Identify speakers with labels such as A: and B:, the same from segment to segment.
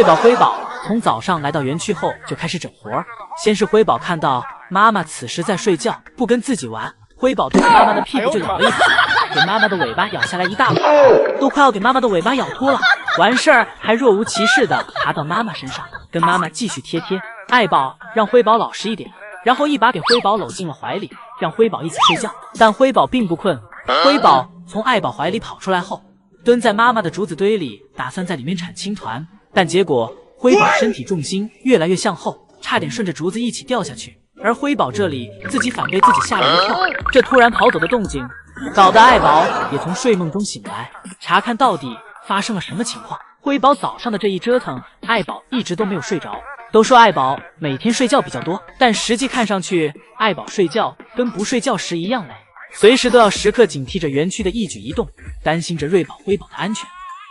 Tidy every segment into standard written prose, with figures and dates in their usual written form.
A: 瑞宝、辉宝从早上来到园区后就开始整活儿。先是辉宝看到妈妈此时在睡觉，不跟自己玩，辉宝对着妈妈的屁股就咬了一口，给妈妈的尾巴咬下来一大口，都快要给妈妈的尾巴咬秃了。完事儿还若无其事的爬到妈妈身上，跟妈妈继续贴贴。爱宝让辉宝老实一点，然后一把给辉宝搂进了怀里，让辉宝一起睡觉。但辉宝并不困，辉宝从爱宝怀里跑出来后，蹲在妈妈的竹子堆里，打算在里面产青团，但结果辉宝身体重心越来越向后，差点顺着竹子一起掉下去。而辉宝这里自己反被自己吓了一跳，这突然跑走的动静搞得爱宝也从睡梦中醒来，查看到底发生了什么情况。辉宝早上的这一折腾，爱宝一直都没有睡着。都说爱宝每天睡觉比较多，但实际看上去，爱宝睡觉跟不睡觉时一样累，随时都要时刻警惕着园区的一举一动，担心着瑞宝、辉宝的安全。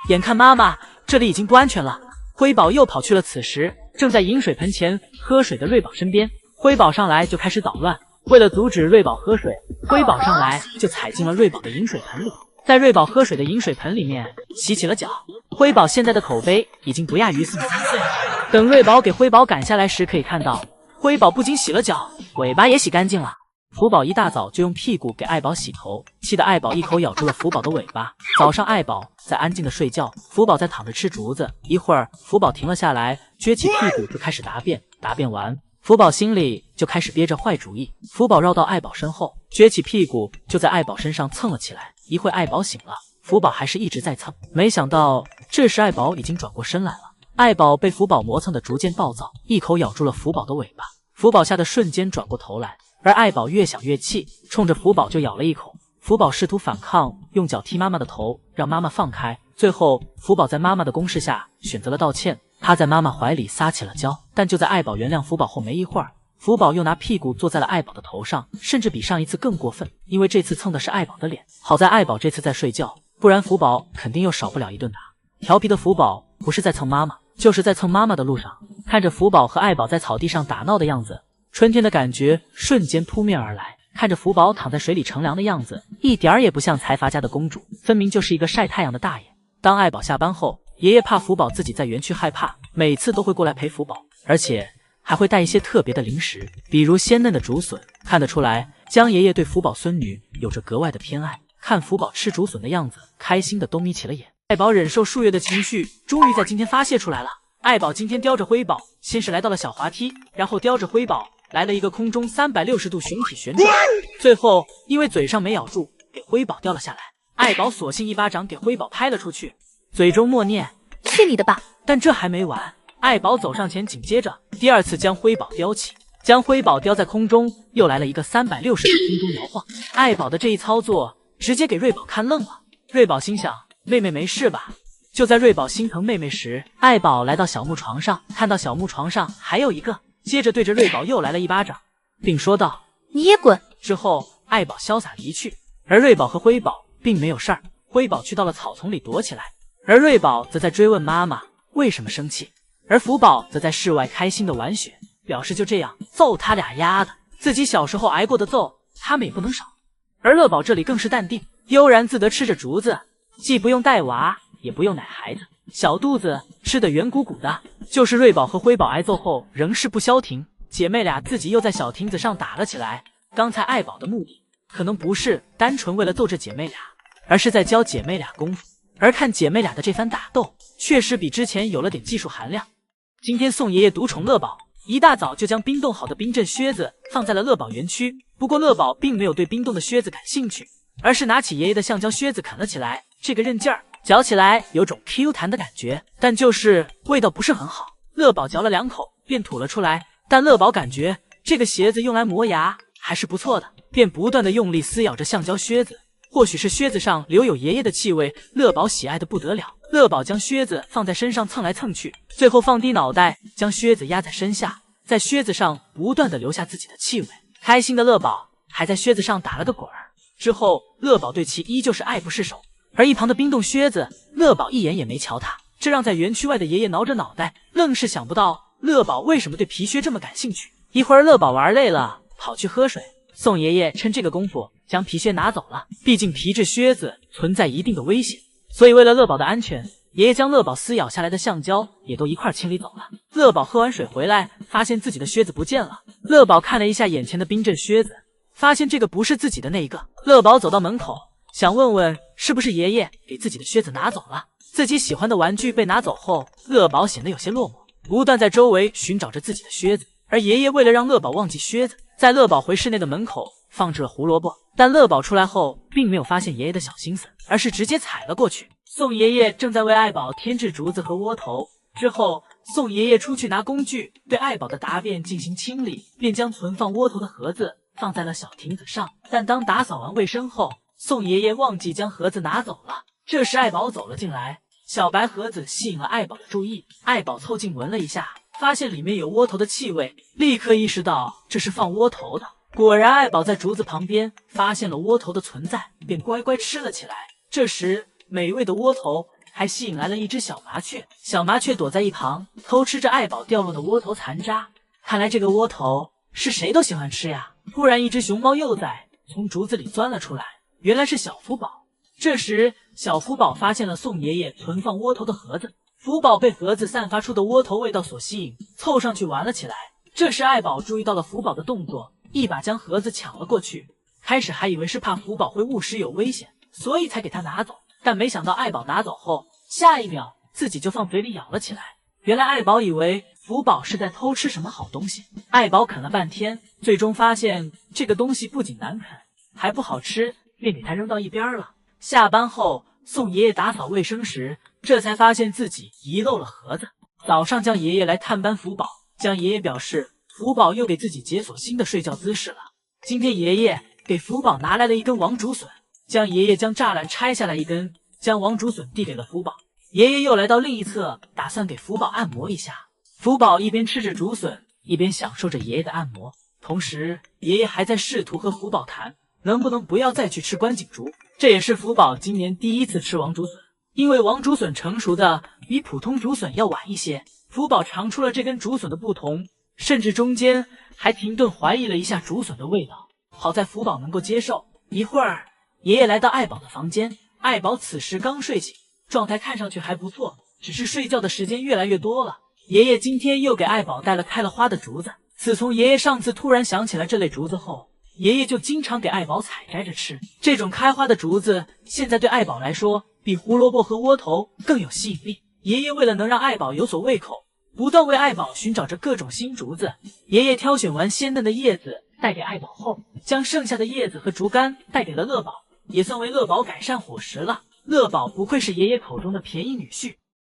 A: 眼看妈妈这里已经不安全了，辉宝又跑去了此时正在饮水盆前喝水的瑞宝身边。辉宝上来就开始捣乱，为了阻止瑞宝喝水，辉宝上来就踩进了瑞宝的饮水盆里，在瑞宝喝水的饮水盆里面洗起了脚。辉宝现在的口碑已经不亚于43岁了。等瑞宝给辉宝赶下来时，可以看到辉宝不仅洗了脚，尾巴也洗干净了。福宝一大早就用屁股给爱宝洗头，气得爱宝一口咬住了福宝的尾巴。早上爱宝在安静的睡觉，福宝在躺着吃竹子。一会儿福宝停了下来，撅起屁股就开始答辩，答辩完福宝心里就开始憋着坏主意。福宝绕到爱宝身后，撅起屁股就在爱宝身上蹭了起来。一会爱宝醒了，福宝还是一直在蹭，没想到这时爱宝已经转过身来了。爱宝被福宝磨蹭的逐渐暴躁，一口咬住了福宝的尾巴。福宝吓得瞬间转过头来，而爱宝越想越气，冲着福宝就咬了一口。福宝试图反抗，用脚踢妈妈的头，让妈妈放开。最后福宝在妈妈的攻势下选择了道歉，他在妈妈怀里撒起了娇。但就在爱宝原谅福宝后没一会儿，福宝又拿屁股坐在了爱宝的头上，甚至比上一次更过分，因为这次蹭的是爱宝的脸。好在爱宝这次在睡觉，不然福宝肯定又少不了一顿打。调皮的福宝不是在蹭妈妈，就是在蹭妈妈的路上。看着福宝和爱宝在草地上打闹的样子，春天的感觉瞬间扑面而来。看着福宝躺在水里乘凉的样子，一点儿也不像财阀家的公主，分明就是一个晒太阳的大爷。当爱宝下班后，爷爷怕福宝自己在园区害怕，每次都会过来陪福宝，而且还会带一些特别的零食，比如鲜嫩的竹笋。看得出来，江爷爷对福宝孙女有着格外的偏爱。看福宝吃竹笋的样子，开心的都眯起了眼。爱宝忍受数月的情绪，终于在今天发泄出来了。爱宝今天叼着辉宝，先是来到了小滑梯，然后叼着辉宝来了一个空中360度群体旋转，最后因为嘴上没咬住，给辉宝掉了下来。爱宝索性一巴掌给辉宝拍了出去，嘴中默念
B: 去你的吧。
A: 但这还没完，爱宝走上前，紧接着第二次将辉宝叼起，将辉宝叼在空中，又来了一个360度空中摇晃。爱宝的这一操作直接给瑞宝看愣了。瑞宝心想，妹妹没事吧？就在瑞宝心疼妹妹时，爱宝来到小木床上，看到小木床上还有一个，接着对着瑞宝又来了一巴掌，并说道
B: 你也滚。
A: 之后爱宝潇洒离去，而瑞宝和辉宝并没有事儿。辉宝去到了草丛里躲起来，而瑞宝则在追问妈妈为什么生气，而福宝则在室外开心的玩雪，表示就这样揍他俩丫的，自己小时候挨过的揍他们也不能少。而乐宝这里更是淡定悠然自得，吃着竹子，既不用带娃也不用奶孩子，小肚子吃得圆鼓鼓的。就是瑞宝和辉宝挨揍后仍是不消停，姐妹俩自己又在小亭子上打了起来。刚才爱宝的目的可能不是单纯为了揍这姐妹俩，而是在教姐妹俩功夫。而看姐妹俩的这番打斗，确实比之前有了点技术含量。今天宋爷爷独宠乐宝，一大早就将冰冻好的冰镇靴子放在了乐宝园区。不过乐宝并没有对冰冻的靴子感兴趣，而是拿起爷爷的橡胶靴子啃了起来。这个韧劲儿，嚼起来有种 Q 弹的感觉，但就是味道不是很好。乐宝嚼了2口便吐了出来，但乐宝感觉这个鞋子用来磨牙还是不错的，便不断的用力撕咬着橡胶靴子。或许是靴子上留有爷爷的气味，乐宝喜爱的不得了。乐宝将靴子放在身上蹭来蹭去，最后放低脑袋将靴子压在身下，在靴子上不断的留下自己的气味。开心的乐宝还在靴子上打了个滚儿。之后乐宝对其依旧是爱不释手，而一旁的冰冻靴子，乐宝一眼也没瞧他，这让在园区外的爷爷挠着脑袋，愣是想不到乐宝为什么对皮靴这么感兴趣。一会儿乐宝玩累了，跑去喝水，宋爷爷趁这个功夫将皮靴拿走了，毕竟皮质靴子存在一定的危险，所以为了乐宝的安全，爷爷将乐宝撕咬下来的橡胶也都一块清理走了。乐宝喝完水回来，发现自己的靴子不见了。乐宝看了一下眼前的冰镇靴子，发现这个不是自己的那一个。乐宝走到门口，想问问是不是爷爷给自己的靴子拿走了。自己喜欢的玩具被拿走后，乐宝显得有些落寞，不断在周围寻找着自己的靴子。而爷爷为了让乐宝忘记靴子，在乐宝回室内的门口放置了胡萝卜。但乐宝出来后，并没有发现爷爷的小心思，而是直接踩了过去。宋爷爷正在为爱宝添置竹子和窝头，之后宋爷爷出去拿工具，对爱宝的大便进行清理，便将存放窝头的盒子放在了小亭子上。但当打扫完卫生后，宋爷爷忘记将盒子拿走了。这时爱宝走了进来，小白盒子吸引了爱宝的注意，爱宝凑近闻了一下，发现里面有窝头的气味，立刻意识到这是放窝头的。果然爱宝在竹子旁边发现了窝头的存在，便乖乖吃了起来。这时美味的窝头还吸引来了一只小麻雀，小麻雀躲在一旁偷吃着爱宝掉落的窝头残渣。看来这个窝头是谁都喜欢吃呀。突然一只熊猫幼崽从竹子里钻了出来，原来是小福宝。这时小福宝发现了宋爷爷存放窝头的盒子，福宝被盒子散发出的窝头味道所吸引，凑上去玩了起来。这时爱宝注意到了福宝的动作，一把将盒子抢了过去。开始还以为是怕福宝会误食有危险，所以才给他拿走，但没想到爱宝拿走后，下一秒自己就放嘴里咬了起来。原来爱宝以为福宝是在偷吃什么好东西，爱宝啃了半天，最终发现这个东西不仅难啃，还不好吃，便给它扔到一边了。下班后，宋爷爷打扫卫生时，这才发现自己遗漏了盒子。早上将爷爷来探班福宝，将爷爷表示福宝又给自己解锁新的睡觉姿势了。今天爷爷给福宝拿来了一根王竹笋，爷爷将栅栏拆下来一根，将王竹笋递给了福宝。爷爷又来到另一侧，打算给福宝按摩一下。福宝一边吃着竹笋，一边享受着爷爷的按摩，同时爷爷还在试图和福宝谈能不能不要再去吃关景竹。这也是福宝今年第一次吃王竹笋，因为王竹笋成熟的比普通竹笋要晚一些。福宝尝出了这根竹笋的不同，甚至中间还停顿怀疑了一下竹笋的味道。好在福宝能够接受。一会儿爷爷来到爱宝的房间，爱宝此时刚睡醒，状态看上去还不错，只是睡觉的时间越来越多了。爷爷今天又给爱宝带了开了花的竹子，自从爷爷上次突然想起来这类竹子后，爷爷就经常给爱宝采摘着吃。这种开花的竹子现在对爱宝来说比胡萝卜和窝头更有吸引力。爷爷为了能让爱宝有所胃口，不断为爱宝寻找着各种新竹子。爷爷挑选完鲜嫩的叶子带给爱宝后，将剩下的叶子和竹竿带给了乐宝，也算为乐宝改善伙食了。乐宝不愧是爷爷口中的便宜女婿，